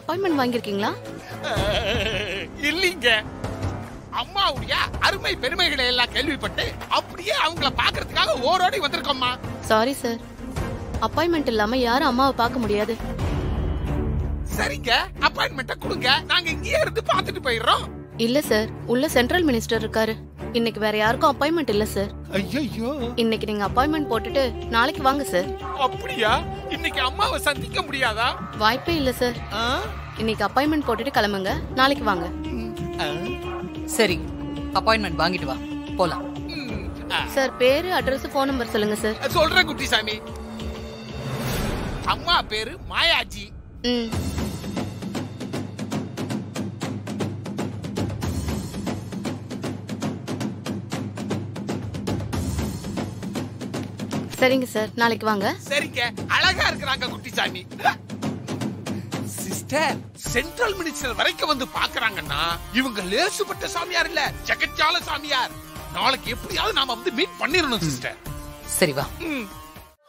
Appointment வாங்கிருக்கீங்களா? இல்லீங்க. அம்மாவுடைய அருமை பெருமைகளை எல்லாம் கேள்விப்பட்டு அப்படியே அவங்கள பாக்குறதுக்காக ஓரோடி வந்திருக்கோம்மா. சாரி சார், அப்பாயின்மெண்ட் இல்லாம யாரும் அம்மாவை பார்க்க முடியாது. சரிங்க, அப்பாயின்மெண்ட்ட கொடுங்க, நாங்க இங்கேயே இருந்து பார்த்துட்டு போயிடுறோம். இல்ல சார், உள்ள சென்ட்ரல் மினிஸ்டர் இருக்காரு. இன்னைக்கு வேற யாருக்கும் அப்பாயின்மெண்ட் இல்ல சார். ஐயோ, இன்னைக்கு நீங்க அப்பாயின்மெண்ட் போட்டுட்டு நாளைக்கு வாங்க சார். அப்படியா? இன்னைக்கு அம்மாவை சந்திக்க முடியாதா? வாய்ப்பே இல்ல சார். இன்னைக்கு அப்பாயின்மெண்ட் போட்டுட்டு கிளம்புங்க, நாளைக்கு வாங்க. சரி, அப்பாயின்மெண்ட் வாங்கிட்டு வா, போலாம். சார், பேரு, அட்ரஸ், போன் நம்பர் சொல்லுங்க சார். சொல்றேன் குட்டிசாமி. அம்மா பேரு மாயாஜி. சரிங்க சார், நாளைக்கு வாங்க. சரிங்க, அழகா இருக்கிறாங்க குட்டிசாமி. சிஸ்டர், சென்ட்ரல் மினிஸ்டர் வரைக்கும் வந்து பாக்குறாங்கன்னா இவங்க லேசுப்பட்ட சாமியார் இல்ல, ஜெகஜால சாமியார். நாளைக்கு எப்படியாவது நாம வந்து மீட் பண்ணிரணும் சிஸ்டர். சரி வா.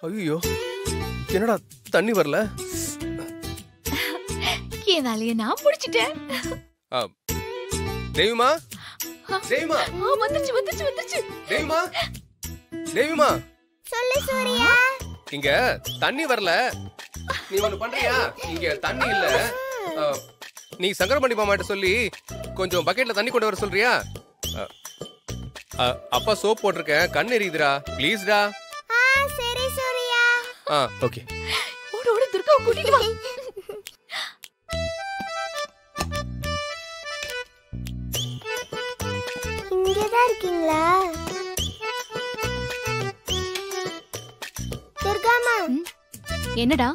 ஐயோ, என்னடா தண்ணி வரல? என் வேலையை நான் முடிச்சிட்டேன். தேவிமா, தேவிமா, வந்துச்சு வந்துச்சு வந்துச்சு. தேவிமா, தேவிமா, சொல்லு சூர்யா. இங்க தண்ணி வரல. நீ ஒண்ணு பண்றியா? இங்க தண்ணி இல்ல. நீ சங்கரமணி மாமாட்ட சொல்லி கொஞ்சம் பக்கெட்ல தண்ணி கொண்டு வர சொல்றியா? அப்பா சோப் போட்டிருக்கேன், கண் எரியுதுடா, ப்ளீஸ்டா. சரி சூர்யா. ஓகே. ஓடு ஓடு, துர்காவை கூட்டிட்டு வா. இங்கதான் இருக்கீங்களா? துர்காமா. என்னடா?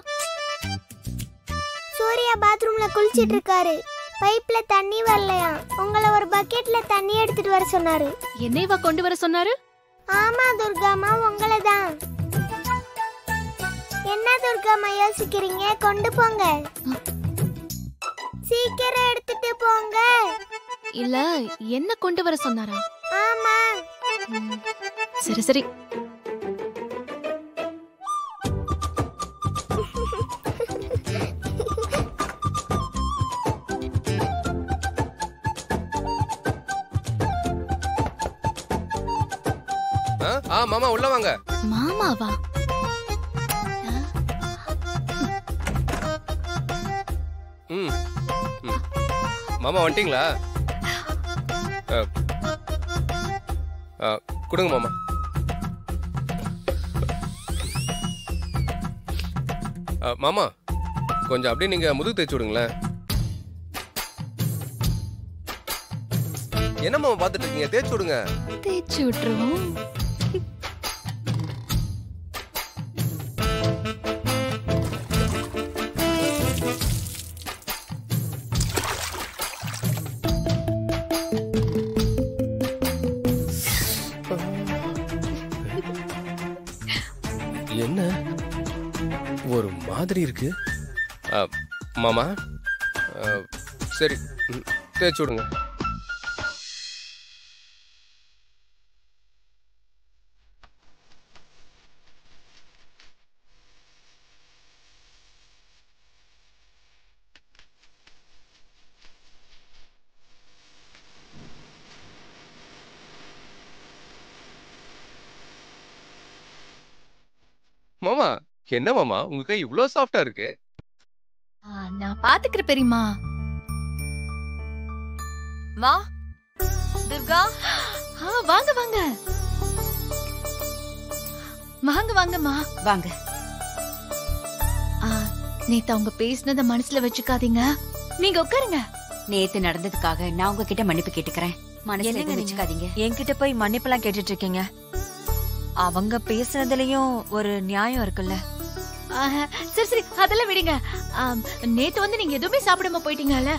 சூர்யா பாத்ரூம்ல குளிச்சிட்டு இருக்காரு. பைப்ல தண்ணி வரலையா? உங்களை ஒரு பக்கெட்ல தண்ணி எடுத்துட்டு வர சொன்னாரு. என்னைவா கொண்டு வர சொன்னாரு? ஆமா துர்காமா, உங்களை தான். என்ன துர்காமா யோசிக்கிறீங்க? கொண்டு போங்க, சீக்கிரம் எடுத்துட்டு போங்க. இல்ல, என்ன கொண்டு வர சொன்னாரா? ஆமா. சரி சரி. மாமா உள்ள வாங்க. மாமாவா? மாமா வந்துட்டீங்களா? கொடுங்க மாமா. மாமா கொஞ்சம் அப்படியே நீங்க முதுகு தேய்ச்சி விடுங்களேன். என்ன மாமா பாத்துட்டு இருக்கீங்க? தேய்ச்சி விடுங்க. தேய்ச்சி விட்டுருவோம். என்ன ஒரு மாதிரி இருக்கு? மாமா சரி, தேய்ச்சி விடுங்க. மாமா என்ன மாமா உங்க கை இவ்ளோ சாஃப்டா இருக்கு? நான் பாத்துக்கிற பெரியம்மா. மா, துர்கா, வாங்க வாங்க வாங்க வாங்கம்மா வாங்க. நேத்து அவங்க பேசினத மனசுல வச்சுக்காதீங்க, நீங்க உட்காருங்க. நேத்து நடந்ததுக்காக நான் உங்ககிட்ட மன்னிப்பு கேட்டுக்கிறேன். மனசுல எதுவும் வச்சுக்காதீங்க. என்கிட்ட போய் மன்னிப்பெல்லாம் கேட்டுட்டு இருக்கீங்க? அவங்க பேசுனதுலயும் ஒரு நியாயம் இருக்குல்ல. சரி சரி, அதெல்லாம் விடுங்க. நேத்து வந்து நீங்க எதுவுமே சாப்பிடாம போயிட்டீங்கல்ல,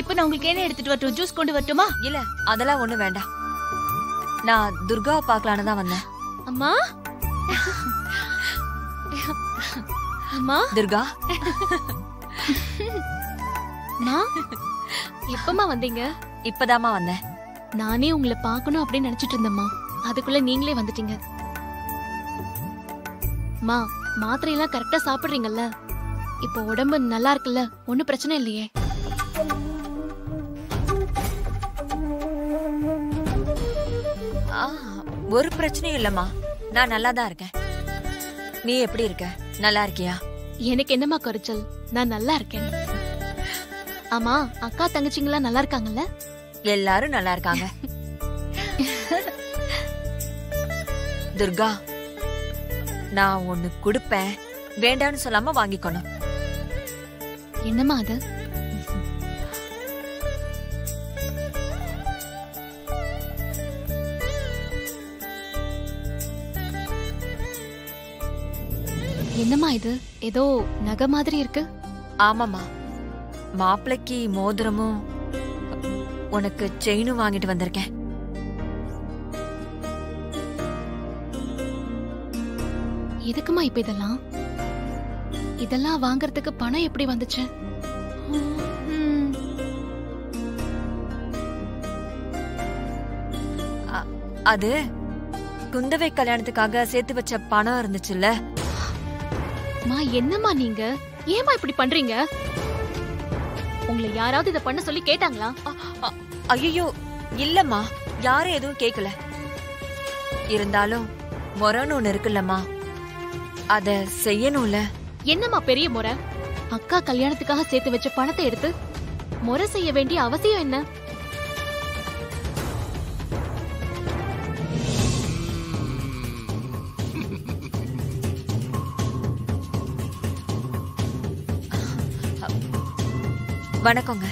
இப்ப நான் உங்களுக்கு என்ன எடுத்துட்டு வரட்டும்? ஜூஸ் கொண்டு வரட்டுமா? இல்ல, அதெல்லாம் ஒண்ணு வேண்டாம். நான் துர்காவை பார்க்கலான்னு தான் வந்தேன். அம்மா, அம்மா, துர்கா. அம்மா, எப்பமா வந்தீங்க? இப்பதாமா வந்தேன். நானே உங்களை பார்க்கணும் அப்படின்னு நினைச்சிட்டு இருந்தேம்மா, அதுக்குள்ள நீங்களே வந்துட்டீங்க. மா, மாத்திரையெல்லாம் கரெக்டா சாப்பிடுறீங்கல்ல? இப்போ உடம்பு நல்லா இருக்குல்ல? ஒன்னும் பிரச்சனை இல்லையே? ஒரு பிரச்சனையும் இல்லம்மா, நான் நல்லா தான் இருக்கேன். நீ எப்படி இருக்க? நல்லா இருக்கியா? எனக்கு என்னம்மா குறைச்சல், நான் நல்லா இருக்கேன். ஆமா, அக்கா தங்கச்சிங்களா நல்லா இருக்காங்கல்ல? எல்லாரும் நல்லா இருக்காங்க. துர்கா, நான் ஒண்ணு குடுப்பேன், வேண்டான்னு சொல்லாம வாங்கிக்கணும். என்னம்மா அது? என்னம்மா இது? ஏதோ நகை மாதிரி இருக்கு. ஆமாமா, மாப்பிளைக்கு மோதிரமும் உனக்கு செயினும் வாங்கிட்டு வந்திருக்கேன். எதுக்குமா இப்ப இதெல்லாம்? இதெல்லாம் வாங்குறதுக்கு பணம் எப்படி வந்துச்சு? அது குந்தவை கல்யாணத்துக்காக சேர்த்து வச்ச பணம் இருந்துச்சுல்ல. மா, என்னம்மா நீங்க? ஏமா இப்படி பண்றீங்க? உங்களை யாராவது இத பண்ண சொல்லி கேட்டாங்களா? ஐயோ இல்லம்மா, யாரும் எதுவும் கேக்கல. இருந்தாலும் முறைன்னு ஒண்ணு இருக்குல்லம்மா, அத செய்யணும்ல. என்னம்மா பெரிய முறை? அக்கா கல்யாணத்துக்காக சேர்த்து வச்ச பணத்தை எடுத்து முறை செய்ய வேண்டிய அவசியம் என்ன? வணக்கங்க.